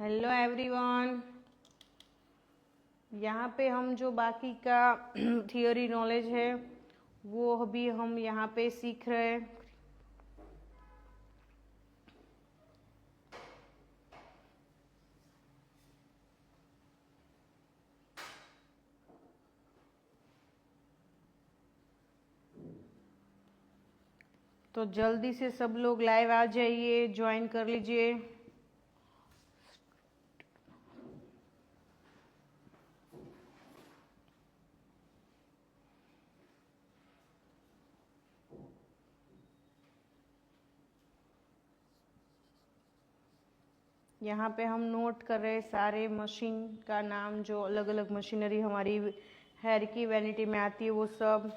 Hello everyone. यहाँ पे हम जो बाकी का थियोरी नॉलेज है वो भी हम यहाँ पे सीख रहे हैं। तो जल्दी से सब लोग लाइव आ जाइए, ज्वाइन कर लीजिए। यहाँ पे हम नोट कर रहे सारे मशीन का नाम, जो अलग अलग मशीनरी हमारी हेयर की वैनिटी में आती है वो सब।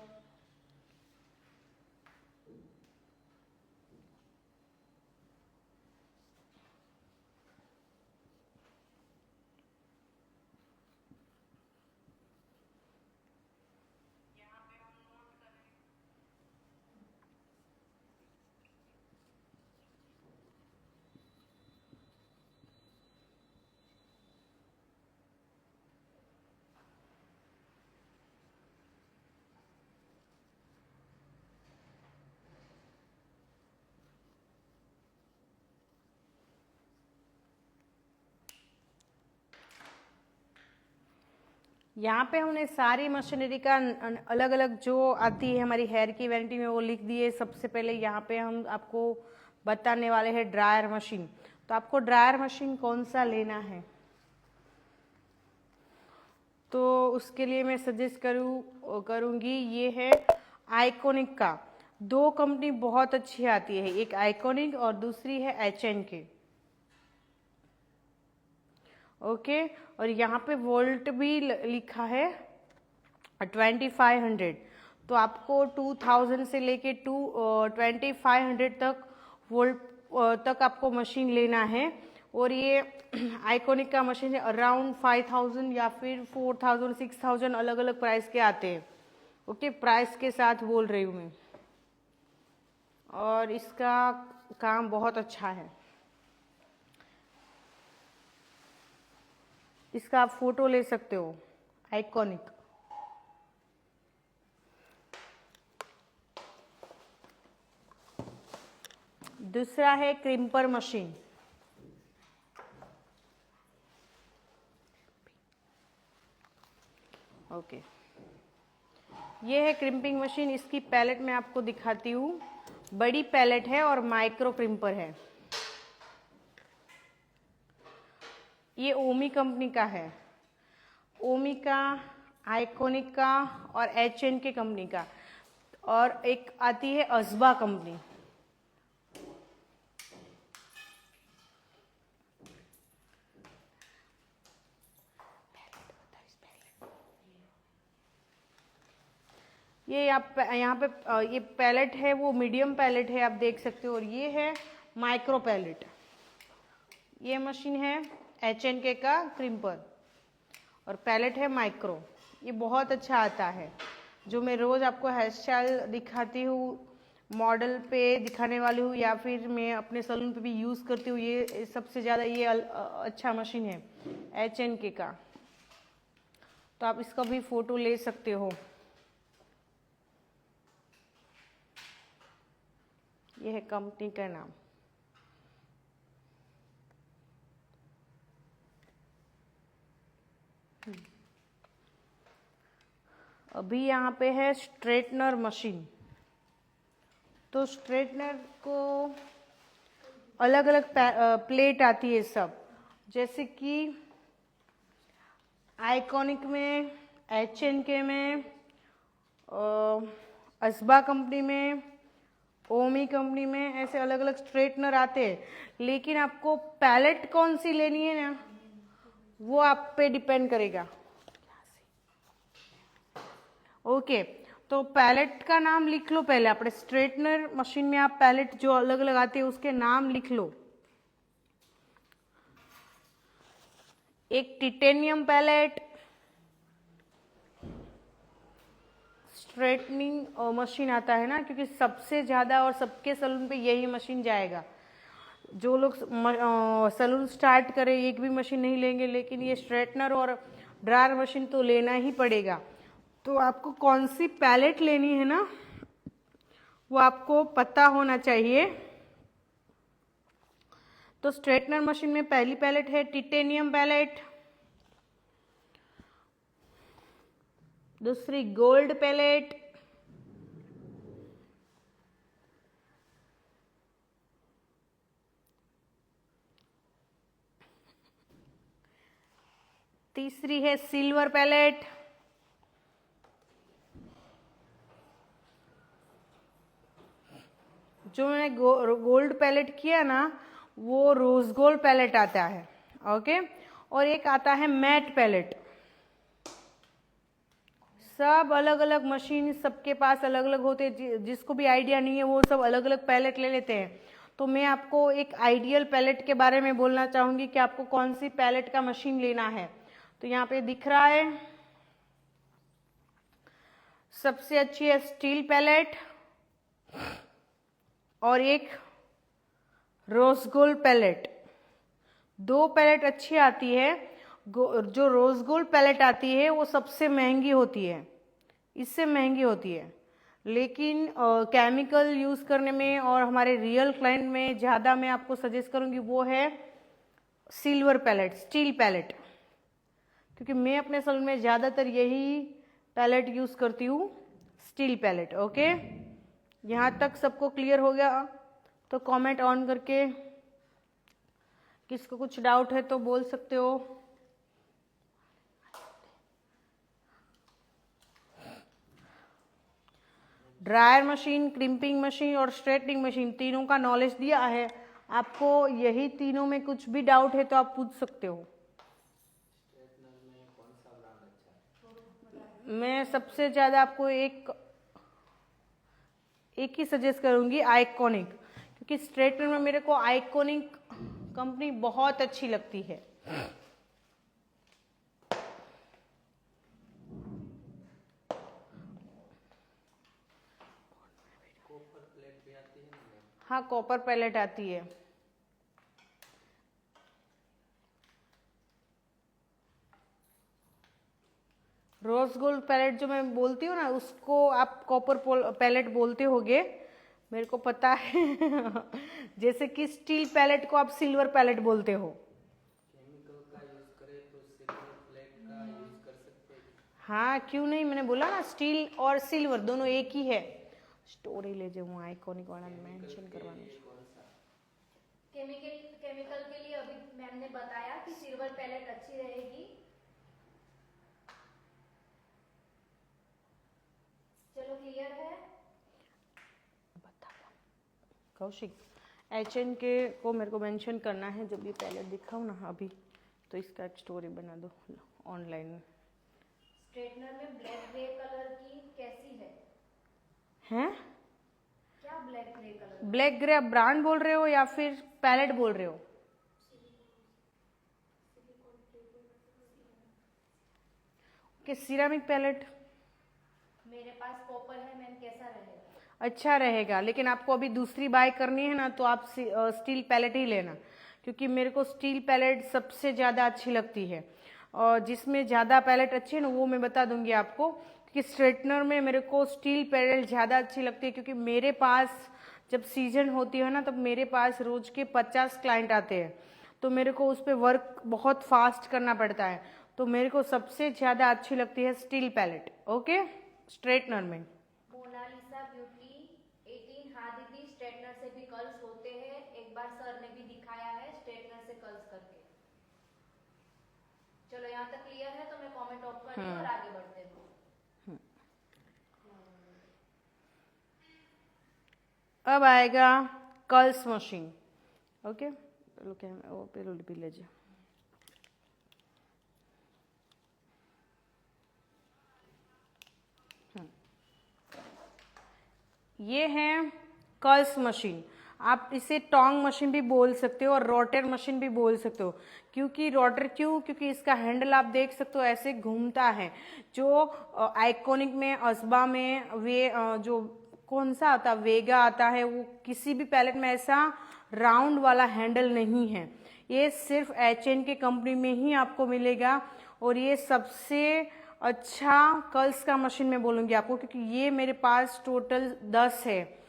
यहाँ पे हमने सारी मशीनरी का अलग अलग जो आती है हमारी हेयर की वैनिटी में वो लिख दिए। सबसे पहले यहाँ पे हम आपको बताने वाले हैं ड्रायर मशीन। तो आपको ड्रायर मशीन कौन सा लेना है, तो उसके लिए मैं सजेस्ट करूँगी ये है आइकॉनिक का। दो कंपनी बहुत अच्छी आती है, एक आइकॉनिक और दूसरी है H&K। ओके, और यहाँ पे वोल्ट भी लिखा है 2500। तो आपको 2000 से लेके 2500 तक वोल्ट तक आपको मशीन लेना है। और ये आइकॉनिक का मशीन है अराउंड 5000 या फिर 4000 6000 अलग अलग प्राइस के आते हैं। ओके, प्राइस के साथ बोल रही हूँ मैं। और इसका काम बहुत अच्छा है। इसका आप फोटो ले सकते हो, आइकॉनिक। दूसरा है क्रिम्पर मशीन। ओके, ये है क्रिम्पिंग मशीन। इसकी पैलेट मैं आपको दिखाती हूँ। बड़ी पैलेट है और माइक्रो क्रिम्पर है। ये ओमी कंपनी का है, ओमी का, आइकॉनिक का और H&K कंपनी का। और एक आती है असबा कंपनी। ये आप यहाँ पे ये पैलेट है वो मीडियम पैलेट है, आप देख सकते हो। और ये है माइक्रो पैलेट। ये मशीन है H&K का क्रिम्पर और पैलेट है माइक्रो। ये बहुत अच्छा आता है। जो मैं रोज आपको हेयर स्टाइल दिखाती हूँ, मॉडल पे दिखाने वाली हूँ, या फिर मैं अपने सलून पे भी यूज करती हूँ, ये सबसे ज्यादा ये अच्छा मशीन है H&K का। तो आप इसका भी फोटो ले सकते हो। ये है कंपनी का नाम। अभी यहाँ पे है स्ट्रेटनर मशीन। तो स्ट्रेटनर को अलग अलग प्लेट आती है सब, जैसे कि आइकॉनिक में, H&K में, असबा कंपनी में, ओमी कंपनी में, ऐसे अलग अलग स्ट्रेटनर आते हैं। लेकिन आपको पैलेट कौन सी लेनी है ना, वो आप पे डिपेंड करेगा। ओके, तो पैलेट का नाम लिख लो पहले। अपने स्ट्रेटनर मशीन में आप पैलेट जो अलग अलग आते हैं उसके नाम लिख लो। एक टिटेनियम पैलेट, स्ट्रेटनिंग मशीन आता है ना, क्योंकि सबसे ज्यादा और सबके सलून पे यही मशीन जाएगा। जो लोग सैलून स्टार्ट करें एक भी मशीन नहीं लेंगे, लेकिन ये स्ट्रेटनर और ड्रायर मशीन तो लेना ही पड़ेगा। तो आपको कौन सी पैलेट लेनी है ना, वो आपको पता होना चाहिए। तो स्ट्रेटनर मशीन में पहली पैलेट है टिटेनियम पैलेट, दूसरी गोल्ड पैलेट, तीसरी है सिल्वर पैलेट, जो मैंने गोल्ड पैलेट किया ना वो रोज गोल्ड पैलेट आता है। ओके, और एक आता है मैट पैलेट। सब अलग अलग मशीन, सबके पास अलग अलग होते हैं, जिसको भी आइडिया नहीं है वो सब अलग अलग पैलेट ले लेते हैं। तो मैं आपको एक आइडियल पैलेट के बारे में बोलना चाहूंगी कि आपको कौन सी पैलेट का मशीन लेना है। तो यहाँ पे दिख रहा है, सबसे अच्छी है स्टील पैलेट और एक रोज गोल्ड पैलेट। दो पैलेट अच्छी आती है। जो रोज गोल्ड पैलेट आती है वो सबसे महंगी होती है, इससे महंगी होती है, लेकिन केमिकल यूज करने में और हमारे रियल क्लाइंट में ज़्यादा मैं आपको सजेस्ट करूंगी वो है सिल्वर पैलेट, स्टील पैलेट, क्योंकि मैं अपने सैलून में ज़्यादातर यही पैलेट यूज करती हूँ, स्टील पैलेट। ओके, यहाँ तक सबको क्लियर हो गया? तो कमेंट ऑन करके किसको कुछ डाउट है तो बोल सकते हो। ड्रायर मशीन, क्रिम्पिंग मशीन और स्ट्रेटनिंग मशीन तीनों का नॉलेज दिया है आपको। यही तीनों में कुछ भी डाउट है तो आप पूछ सकते हो। मैं सबसे ज्यादा आपको एक ही सजेस्ट करूंगी, आइकॉनिक, क्योंकि स्ट्रेटनर में मेरे को आइकॉनिक कंपनी बहुत अच्छी लगती है। हाँ, कॉपर पैलेट आती है। रोज गोल्ड पैलेट जो मैं बोलती हूँ ना, उसको आप कॉपर पैलेट बोलते होगे, मेरे को पता है। जैसे कि स्टील पैलेट को आप सिल्वर पैलेट बोलते हो। केमिकल का यूज करें तो सिल्वर पैलेट का यूज कर सकते हैं। हाँ, क्यों नहीं, मैंने बोला ना स्टील और सिल्वर दोनों एक ही है। स्टोरी ले जाऊँ आइकॉनिक वाला मेंशन करवाने। केमिकल के लिए अभी मैम ने बताया कि सिल्वर पैलेट अच्छी रहेगी। चलो क्लियर है? कौशिक, HN के को मेरे को मेंशन करना है जब ये पैलेट दिखाऊँ ना अभी, तो इसका एक स्टोरी बना दो ऑनलाइन में। स्ट्रेटनर में ब्लैक ग्रे कलर की कैसी है? हैं? क्या black grey colour? Black grey आप ब्रांड बोल रहे हो या फिर पैलेट बोल रहे हो? कि सिरामिक पैलेट मेरे पास कॉपर है मैम, कैसा रहेगा? अच्छा रहेगा, लेकिन आपको अभी दूसरी बाय करनी है ना तो आप स्टील पैलेट ही लेना, क्योंकि मेरे को स्टील पैलेट सबसे ज़्यादा अच्छी लगती है। और जिसमें ज़्यादा पैलेट अच्छी है ना वो मैं बता दूंगी आपको, कि स्ट्रेटनर में मेरे को स्टील पैलेट ज़्यादा अच्छी लगती है, क्योंकि मेरे पास जब सीजन होती है ना तब मेरे पास रोज के 50 क्लाइंट आते हैं, तो मेरे को उस पर वर्क बहुत फास्ट करना पड़ता है। तो मेरे को सबसे ज़्यादा अच्छी लगती है स्टील पैलेट। ओके, स्ट्रेटनर में। Monalisa beauty 18। हाँ दीदी, स्ट्रेटनर से भी कर्ल्स होते हैं, एक बार सर ने भी दिखाया है स्ट्रेटनर से कर्ल्स करके। चलो यहाँ तक क्लियर है, तो मैं कमेंट ऑफ कर रही हूँ और आगे बढ़ते हैं। अब आएगा कर्ल्स मशीन। ओके, वो पेरोल भी ले जाओ। ये है कर्ल्स मशीन। आप इसे टोंग मशीन भी बोल सकते हो और रोटर मशीन भी बोल सकते हो। क्योंकि रोटर क्यों? क्योंकि इसका हैंडल आप देख सकते हो ऐसे घूमता है। जो आइकॉनिक में, अस्बा में, वे जो कौन सा आता, वेगा आता है, वो किसी भी पैलेट में ऐसा राउंड वाला हैंडल नहीं है। ये सिर्फ H&K कंपनी में ही आपको मिलेगा और ये सबसे अच्छा कर्ल्स का मशीन मैं बोलूँगी आपको, क्योंकि ये मेरे पास टोटल 10 है।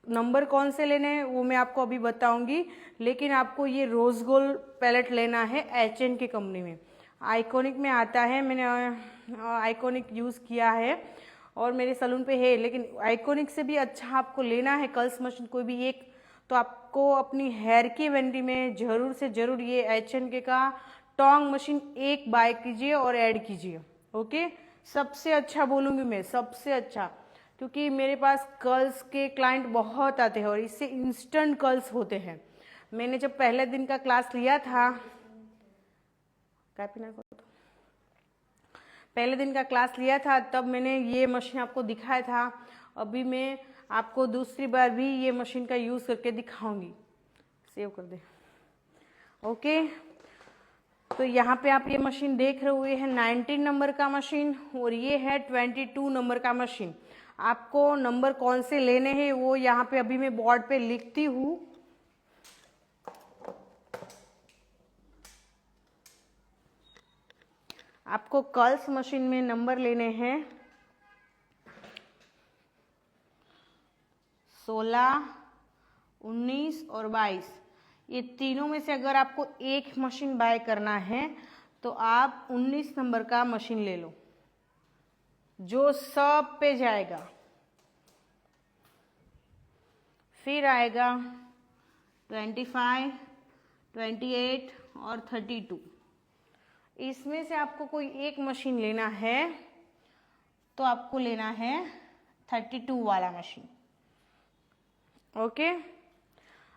नंबर कौन से लेने हैं वो मैं आपको अभी बताऊंगी, लेकिन आपको ये रोज गोल्ड पैलेट लेना है H&K कंपनी में। आइकॉनिक में आता है, मैंने आइकॉनिक यूज़ किया है और मेरे सलून पे है, लेकिन आइकॉनिक से भी अच्छा आपको लेना है कर्ल्स मशीन कोई भी एक, तो आपको अपनी हेयर की वैनिटी में ज़रूर से ज़रूर ये H&K का टोंग मशीन एक बाय कीजिए और ऐड कीजिए। ओके, सबसे अच्छा बोलूँगी मैं, सबसे अच्छा, क्योंकि मेरे पास कर्ल्स के क्लाइंट बहुत आते हैं और इससे इंस्टेंट कर्ल्स होते हैं। मैंने जब पहले दिन का क्लास लिया था, पहले दिन का क्लास लिया था तब मैंने ये मशीन आपको दिखाया था। अभी मैं आपको दूसरी बार भी ये मशीन का यूज़ करके दिखाऊंगी। सेव कर दे। ओके, तो यहाँ पे आप ये मशीन देख रहे हुए हैं 19 नंबर का मशीन और ये है 22 नंबर का मशीन। आपको नंबर कौन से लेने हैं वो यहाँ पे अभी मैं बोर्ड पे लिखती हूँ। आपको कर्ल्स मशीन में नंबर लेने हैं 16, 19 और 22। ये तीनों में से अगर आपको एक मशीन बाय करना है तो आप 19 नंबर का मशीन ले लो, जो सब पे जाएगा। फिर आएगा 25, 28 और 32। इसमें से आपको कोई एक मशीन लेना है तो आपको लेना है 32 वाला मशीन। ओके,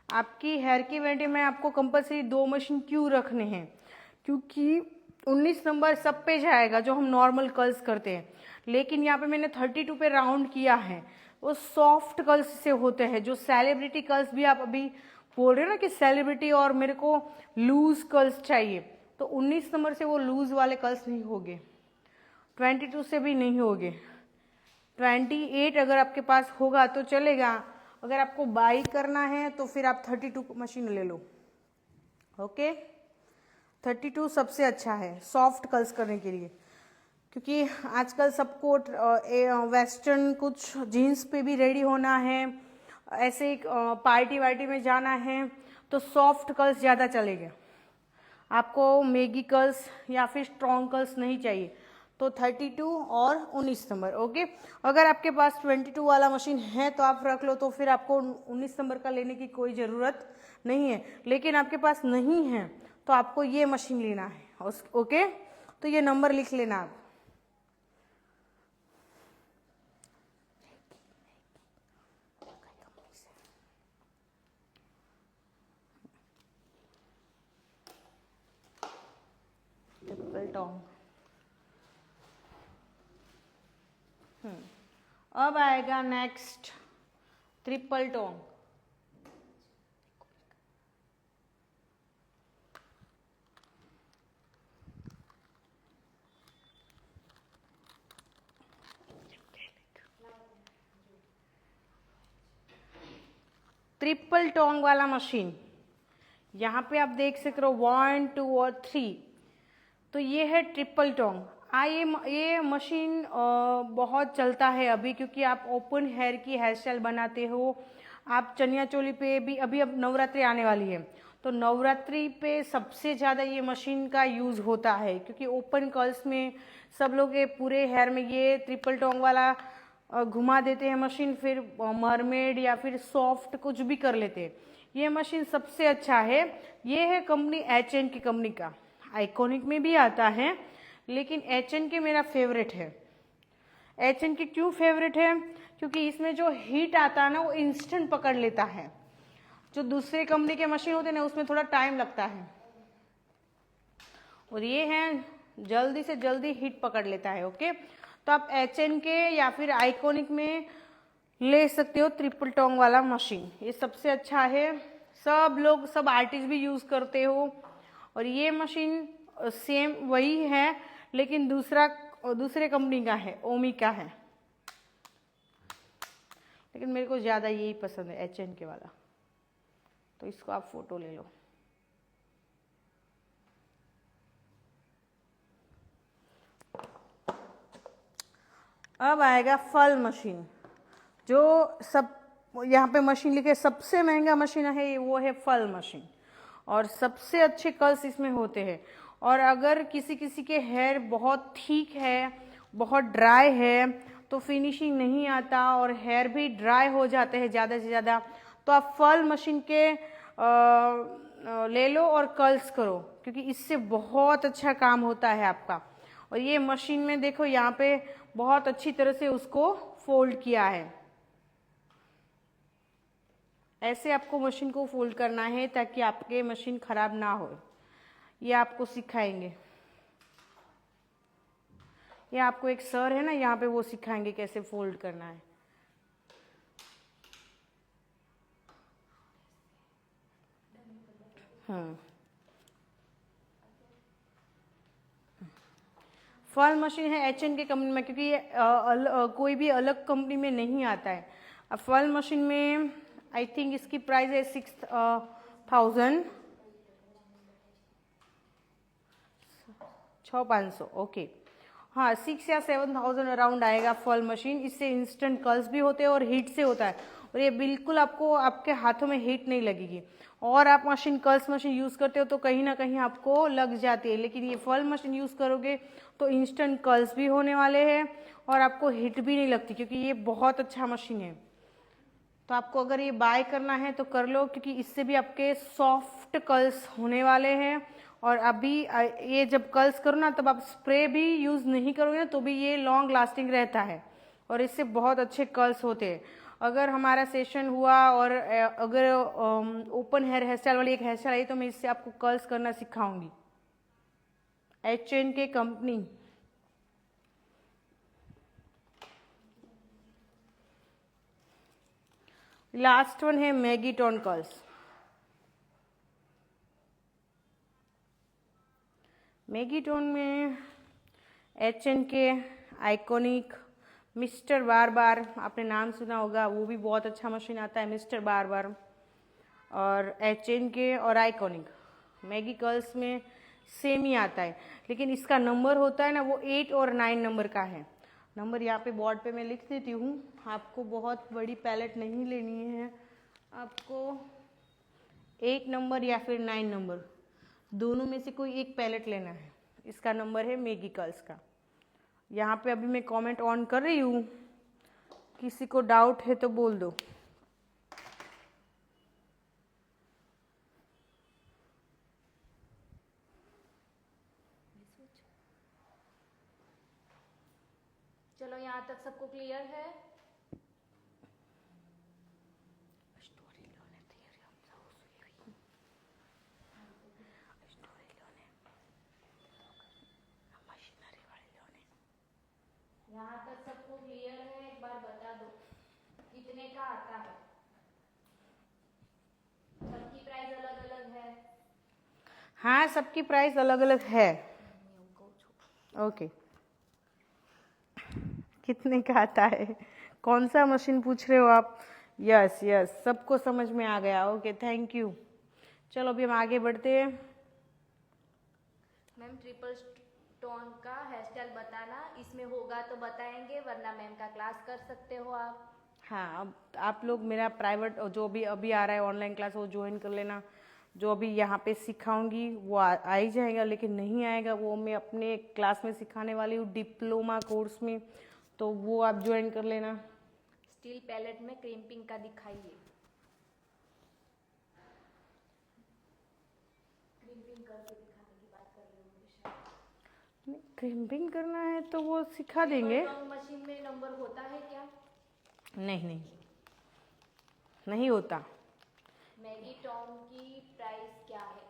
आपकी हेयर की वैरायटी में आपको कंपलसरी 2 मशीन क्यों रखने हैं, क्योंकि 19 नंबर सब पे जाएगा जो हम नॉर्मल कर्ल्स करते हैं, लेकिन यहाँ पे मैंने 32 पे राउंड किया है। वो सॉफ्ट कर्ल्स से होते हैं, जो सेलिब्रिटी कर्ल्स भी आप अभी बोल रहे हो ना कि सेलिब्रिटी और मेरे को लूज कर्ल्स चाहिए, तो 19 नंबर से वो लूज वाले कर्ल्स नहीं होंगे, 22 से भी नहीं होंगे, 28 अगर आपके पास होगा तो चलेगा। अगर आपको बाई करना है तो फिर आप 32 मशीन ले लो। ओके, 32 सबसे अच्छा है सॉफ्ट कर्ल्स करने के लिए, क्योंकि आजकल सबको वेस्टर्न कुछ जीन्स पे भी रेडी होना है, ऐसे पार्टी वार्टी में जाना है, तो सॉफ्ट कर्ल्स ज़्यादा चलेगा। आपको मैगी कर्ल्स या फिर स्ट्रॉन्ग कर्ल्स नहीं चाहिए, तो 32 और 19 नंबर। ओके, अगर आपके पास 22 वाला मशीन है तो आप रख लो, तो फिर आपको 19 नंबर का लेने की कोई ज़रूरत नहीं है। लेकिन आपके पास नहीं है तो आपको ये मशीन लेना है। ओके, तो ये नंबर लिख लेना आप। ट्रिपल टोंग। अब आएगा next triple Tong. Triple Tong वाला मशीन यहाँ पे आप देख सकते हो 1, 2 और 3, तो ये है ट्रिपल टोंग। ये मशीन बहुत चलता है अभी, क्योंकि आप ओपन हेयर की हेयर स्टाइल बनाते हो, आप चनिया चोली पे भी, अभी अब नवरात्रि आने वाली है तो नवरात्रि पे सबसे ज़्यादा ये मशीन का यूज़ होता है, क्योंकि ओपन कर्ल्स में सब लोग ये पूरे हेयर में ये ट्रिपल टोंग वाला घुमा देते हैं मशीन, फिर मरमेड या फिर सॉफ्ट कुछ भी कर लेते हैं। ये मशीन सबसे अच्छा है। ये है कंपनी H&K कंपनी का, आइकॉनिक में भी आता है, लेकिन H&K मेरा फेवरेट है। H&K क्यों फेवरेट है, क्योंकि इसमें जो हीट आता है ना वो इंस्टेंट पकड़ लेता है। जो दूसरे कंपनी के मशीन होते हैं ना उसमें थोड़ा टाइम लगता है, और ये है जल्दी से जल्दी हीट पकड़ लेता है। ओके, तो आप H&K या फिर आइकॉनिक में ले सकते हो ट्रिपल टोंग वाला मशीन, ये सबसे अच्छा है। सब लोग, सब आर्टिस्ट भी यूज़ करते हो, और ये मशीन सेम वही है लेकिन दूसरे कंपनी का है, ओमी का है, लेकिन मेरे को ज़्यादा यही पसंद है H&K वाला। तो इसको आप फोटो ले लो। अब आएगा फल मशीन, जो सब यहाँ पे मशीन लिखे सबसे महंगा मशीन है वो है फल मशीन, और सबसे अच्छे कर्ल्स इसमें होते हैं। और अगर किसी किसी के हेयर बहुत थिक है, बहुत ड्राई है, तो फिनिशिंग नहीं आता और हेयर भी ड्राई हो जाते हैं ज़्यादा से ज़्यादा, तो आप फल मशीन के ले लो और कर्ल्स करो, क्योंकि इससे बहुत अच्छा काम होता है आपका। और ये मशीन में देखो यहाँ पे बहुत अच्छी तरह से उसको फोल्ड किया है। ऐसे आपको मशीन को फोल्ड करना है ताकि आपके मशीन खराब ना हो। ये आपको सिखाएंगे, ये आपको एक सर है ना यहाँ पे, वो सिखाएंगे कैसे फोल्ड करना है। फल मशीन है एचएन के कंपनी में, क्योंकि ये कोई भी अलग कंपनी में नहीं आता है। अब फल मशीन में आई थिंक इसकी प्राइस है 6,000 6,500 ओके, हाँ 6 या 7,000 अराउंड आएगा फल मशीन। इससे इंस्टेंट कर्ल्स भी होते हैं और हीट से होता है, और ये बिल्कुल आपको आपके हाथों में हीट नहीं लगेगी। और आप मशीन कर्ल्स मशीन यूज़ करते हो तो कहीं ना कहीं आपको लग जाती है, लेकिन ये फल मशीन यूज़ करोगे तो इंस्टेंट कर्ल्स भी होने वाले हैं और आपको हीट भी नहीं लगती, क्योंकि ये बहुत अच्छा मशीन है। तो आपको अगर ये बाय करना है तो कर लो, क्योंकि इससे भी आपके सॉफ्ट कर्ल्स होने वाले हैं। और अभी ये जब कर्ल्स करो ना, तब आप स्प्रे भी यूज़ नहीं करोगे ना, तो भी ये लॉन्ग लास्टिंग रहता है और इससे बहुत अच्छे कर्ल्स होते हैं। अगर हमारा सेशन हुआ और अगर ओपन हेयर स्टाइल वाली एक हेयर स्टाइल आई, तो मैं इससे आपको कर्ल्स करना सिखाऊंगी। एचएन के कंपनी। लास्ट वन है मैगीटोन कर्ल्स। मैगीटोन में एचएन के आइकॉनिक मिस्टर बार बार, आपने नाम सुना होगा, वो भी बहुत अच्छा मशीन आता है मिस्टर बार बार। और एचएन के और आइकॉनिक मैगी कर्ल्स में सेम ही आता है, लेकिन इसका नंबर होता है ना, वो 8 और 9 नंबर का है। नंबर यहाँ पे बोर्ड पे मैं लिख देती हूँ। आपको बहुत बड़ी पैलेट नहीं लेनी है, आपको 8 नंबर या फिर 9 नंबर, दोनों में से कोई एक पैलेट लेना है। इसका नंबर है मैगी कर्ल्स का। यहाँ पे अभी मैं कमेंट ऑन कर रही हूँ, किसी को डाउट है तो बोल दो। चलो यहाँ तक सबको क्लियर है? यहाँ तक सबको क्लियर है? एक बार बता दो कितने का आता है। सबकी प्राइस अलग अलग है? हाँ, सबकी प्राइस अलग अलग है। ओके, कितने का आता है, कौन सा मशीन पूछ रहे हो आप? यस यस, सबको समझ में आ गया। Okay, thank you. चलो अभी हम आगे बढ़ते हैं। मैम ट्रिपल टोन का हेयर स्टाइल बताना, इसमें होगा तो बताएंगे, वरना मैम का क्लास कर सकते हो आप। हाँ, अब आप लोग मेरा प्राइवेट जो भी अभी आ रहा है ऑनलाइन क्लास, वो ज्वाइन कर लेना। जो अभी यहाँ पे सिखाऊंगी वो आ ही जाएगा, लेकिन नहीं आएगा वो मैं अपने क्लास में सिखाने वाली हूँ डिप्लोमा कोर्स में, तो वो आप ज्वाइन कर लेना। स्टील पैलेट में क्रिम्पिंग का दिखाइए। क्रिम्पिंग करके दिखाने की बात कर रहे हो? क्रिम्पिंग करना है तो वो सिखा देंगे। मशीन में नंबर होता है क्या? नहीं नहीं, नहीं होता। मैगी टॉम की प्राइस क्या है?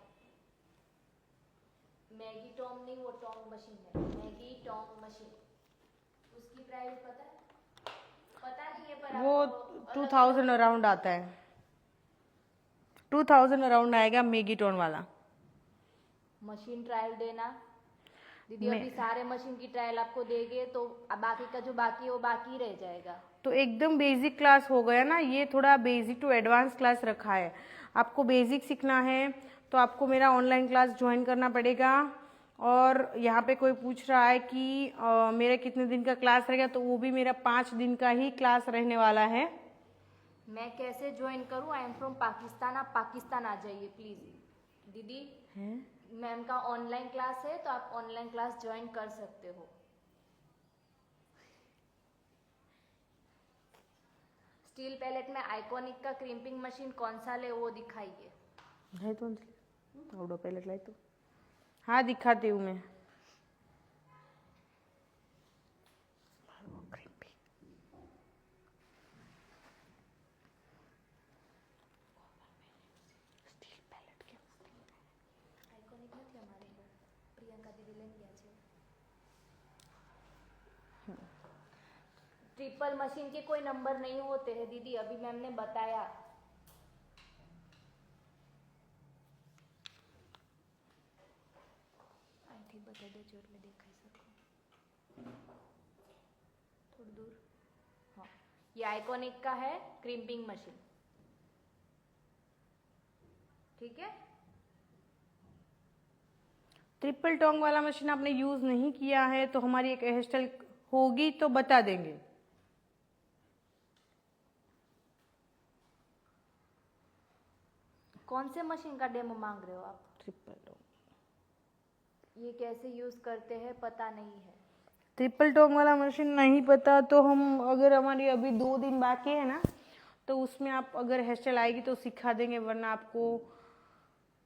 मैगी टॉम नहीं, वो टॉम मशीन है, मैगी टॉम मशीन, उसकी प्राइस पता है? पता नहीं है, पर वो 2000 अराउंड आता है, 2000 अराउंड आएगा मैगी टोन वाला। मशीन ट्रायल देना, दीदी अभी सारे मशीन की ट्रायल आपको देंगे तो अब बाकी का जो बाकी है वो बाकी रह जाएगा। तो एकदम बेसिक क्लास हो गया ना, ये थोड़ा बेसिक टू एडवांस क्लास रखा है। आपको बेसिक सीखना है तो आपको मेरा ऑनलाइन क्लास ज्वाइन करना पड़ेगा। और यहाँ पे कोई पूछ रहा है कि मेरा कितने दिन का क्लास रहेगा, तो वो भी मेरा 5 दिन का ही क्लास रहने वाला है। मैं कैसे ज्वाइन करूँ? आई एम फ्रॉम पाकिस्तान, आप पाकिस्तान आ जाइए प्लीज। दीदी मैम का ऑनलाइन क्लास है तो आप ऑनलाइन क्लास ज्वाइन कर सकते हो। स्टील पैलेट में आइकॉनिक का क्रिम्पिंग मशीन कौन सा ले वो दिखाइए। है तो थोड़ा पैलेट लाई तो हाँ दिखाती हूँ मैं। આઇકોનિક નથી અમારે ઘર, પ્રિયંકા દીદી લઈને ગયા છે। ट्रिपल मशीन के कोई नंबर नहीं होते हैं दीदी, अभी मैम ने बताया। અહીંથી બતાવી દેજો એટલે દેખાઈ શકે થોડું दूर। हाँ, ये आइकॉनिक का है क्रिम्पिंग मशीन, ठीक है। ट्रिपल टोंग वाला मशीन आपने यूज नहीं किया है तो हमारी एक हेयर स्टाइल होगी तो बता देंगे। कौन से मशीन का डेमो मांग रहे हो आप? ट्रिपल टोंग, ये कैसे यूज करते हैं पता नहीं है। ट्रिपल टोंग वाला मशीन नहीं पता तो हम अगर हमारी अभी 2 दिन बाकी है ना तो उसमें आप अगर हेयर स्टाइल आएगी तो सिखा देंगे, वरना आपको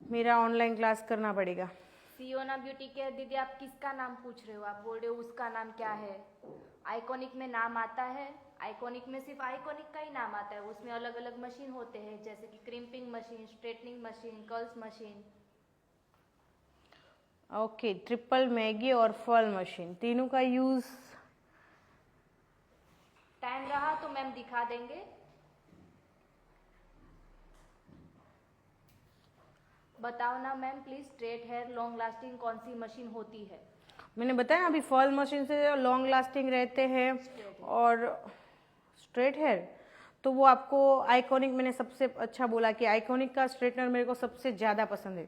मेरा ऑनलाइन क्लास करना पड़ेगा। सियोना ब्यूटी केयर दीदी आप किसका नाम पूछ रहे हो? आप बोल रहे हो उसका नाम क्या है? आइकॉनिक में नाम आता है, आइकॉनिक में सिर्फ आइकॉनिक का ही नाम आता है, उसमें अलग अलग मशीन होते हैं जैसे कि crimping machine, straightening machine, curls machine. Okay, triple Maggi और फॉल मशीन तीनों का यूज टाइम रहा तो मैम दिखा देंगे। बताओ ना ma'am please, straight hair long lasting कौन सी मशीन होती है? मैंने बताया ना अभी फॉल मशीन से लॉन्ग लास्टिंग रहते हैं और स्ट्रेट हेयर तो वो आपको आइकॉनिक, मैंने सबसे अच्छा बोला कि आइकॉनिक का स्ट्रेटनर मेरे को सबसे ज़्यादा पसंद है।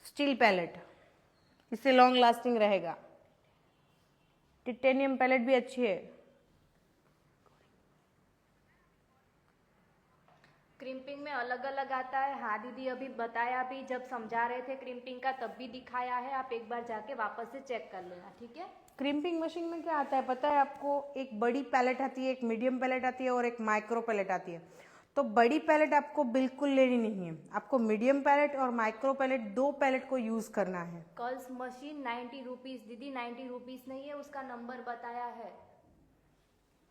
स्टील पैलेट, इससे लॉन्ग लास्टिंग रहेगा। टिटेनियम पैलेट भी अच्छी है। क्रिम्पिंग में अलग अलग आता है। हाँ दीदी अभी बताया, भी जब समझा रहे थे क्रिम्पिंग का तब भी दिखाया है, आप एक बार जाके वापस से चेक कर लेना, ठीक है। क्रिम्पिंग मशीन में क्या आता है पता है आपको? एक बड़ी पैलेट आती है, एक मीडियम पैलेट आती है और एक माइक्रो पैलेट आती है। तो बड़ी पैलेट आपको बिल्कुल लेनी नहीं है, आपको मीडियम पैलेट और माइक्रो पैलेट, 2 पैलेट को यूज करना है। कर्ल्स मशीन 90 रुपीज दीदी, 90 रुपीज नहीं है, उसका नंबर बताया है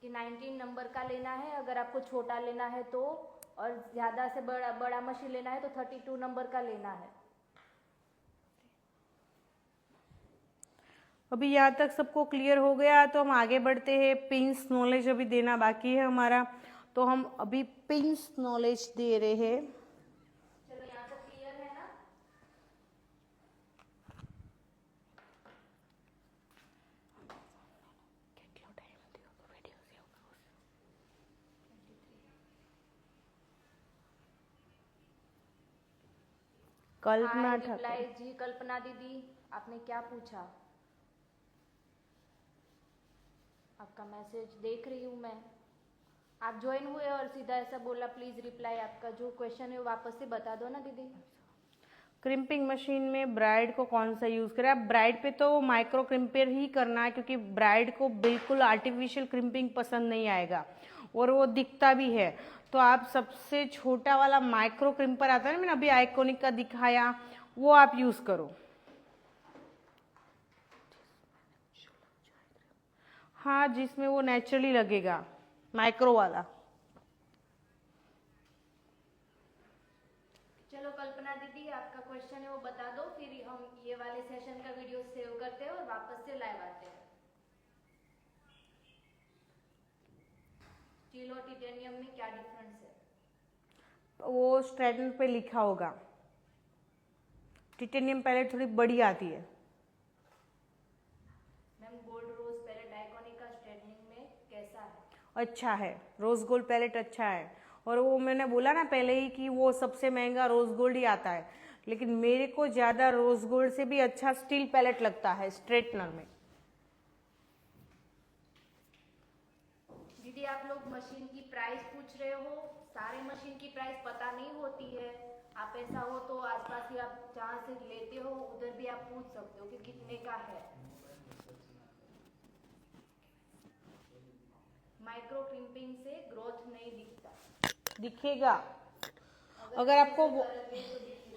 कि 19 नंबर का लेना है अगर आपको छोटा लेना है तो, और ज्यादा से बड़ा मशीन लेना है तो 32 नंबर का लेना है। अभी यहाँ तक सबको क्लियर हो गया तो हम आगे बढ़ते हैं। पिंस नॉलेज अभी देना बाकी है हमारा, तो हम अभी पिंस नॉलेज दे रहे हैं। चलो यहाँ तक क्लियर है ना? कल्पना हाय ठाकुर, रिप्लाई जी। कल्पना दीदी आपने क्या पूछा? आपका मैसेज देख रही हूँ मैं, आप ज्वाइन हुए और सीधा ऐसा बोला प्लीज रिप्लाई, आपका जो क्वेश्चन है वो वापस से बता दो ना दीदी। क्रिम्पिंग मशीन में ब्राइड को कौन सा यूज करें? आप ब्राइड पे तो माइक्रो क्रिम्पर ही करना है, क्योंकि ब्राइड को बिल्कुल आर्टिफिशियल क्रिम्पिंग पसंद नहीं आएगा और वो दिखता भी है। तो आप सबसे छोटा वाला माइक्रो क्रिम्पर आता है ना, मैंने अभी आइकॉनिक का दिखाया, वो आप यूज करो। हाँ, जिसमें वो नेचुरली लगेगा, माइक्रो वाला। चलो कल्पना दीदी आपका क्वेश्चन है वो बता दो, फिर हम ये वाले सेशन का वीडियो सेव करते हैं और वापस से लाइव आते हैं। स्टील और टिटेनियम में क्या डिफरेंस है? वो स्ट्रैटनर पे लिखा होगा। टिटेनियम पैलेट थोड़ी बड़ी आती है। अच्छा है, रोज गोल्ड पैलेट अच्छा है। और वो मैंने बोला ना पहले ही कि वो सबसे महंगा रोज गोल्ड ही आता है, लेकिन मेरे को ज़्यादा रोज गोल्ड से भी अच्छा स्टील पैलेट लगता है स्ट्रेटनर में। दीदी आप लोग मशीन की प्राइस पूछ रहे हो, सारे मशीन की प्राइस पता नहीं होती है। आप ऐसा हो तो आसपास ही आप जहाँ से लेते हो उधर भी आप पूछ सकते हो कि कितने का है। माइक्रो क्रिम्पिंग से ग्रोथ नहीं दिखता। दिखेगा अगर आपको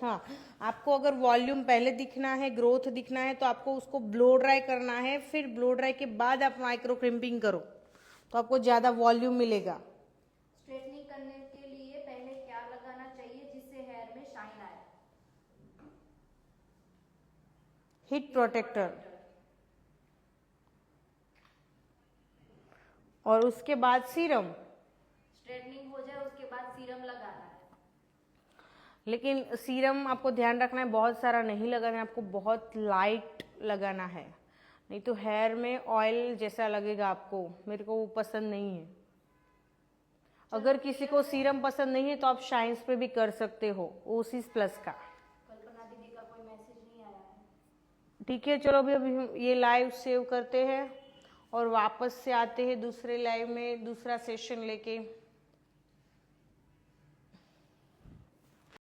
हाँ, आपको अगर वॉल्यूम पहले दिखना है, ग्रोथ दिखना है, तो आपको उसको ब्लो ड्राई करना है। फिर ब्लो ड्राई के बाद आप माइक्रो क्रिम्पिंग करो तो आपको ज़्यादा वॉल्यूम मिलेगा। स्ट्रेटनिंग करने के लिए पहले क्या लगाना चाहिए जिससे हेयर में शाइन आए? हीट प्रोटेक्टर, और उसके बाद सीरम। स्ट्रेटनिंग हो जाए उसके बाद सीरम लगाना है। लेकिन सीरम आपको ध्यान रखना है, बहुत सारा नहीं लगाना है, आपको बहुत लाइट लगाना है, नहीं तो हेयर में ऑयल जैसा लगेगा आपको। मेरे को वो पसंद नहीं है। अगर किसी को सीरम पसंद नहीं है तो आप शाइन्स पे भी कर सकते हो, ओसिस प्लस का। कल्पना दीदी का कोई मैसेज नहीं आया है। ठीक है, चलो अभी हम ये लाइव सेव करते हैं और वापस से आते हैं दूसरे लाइव में दूसरा सेशन लेके।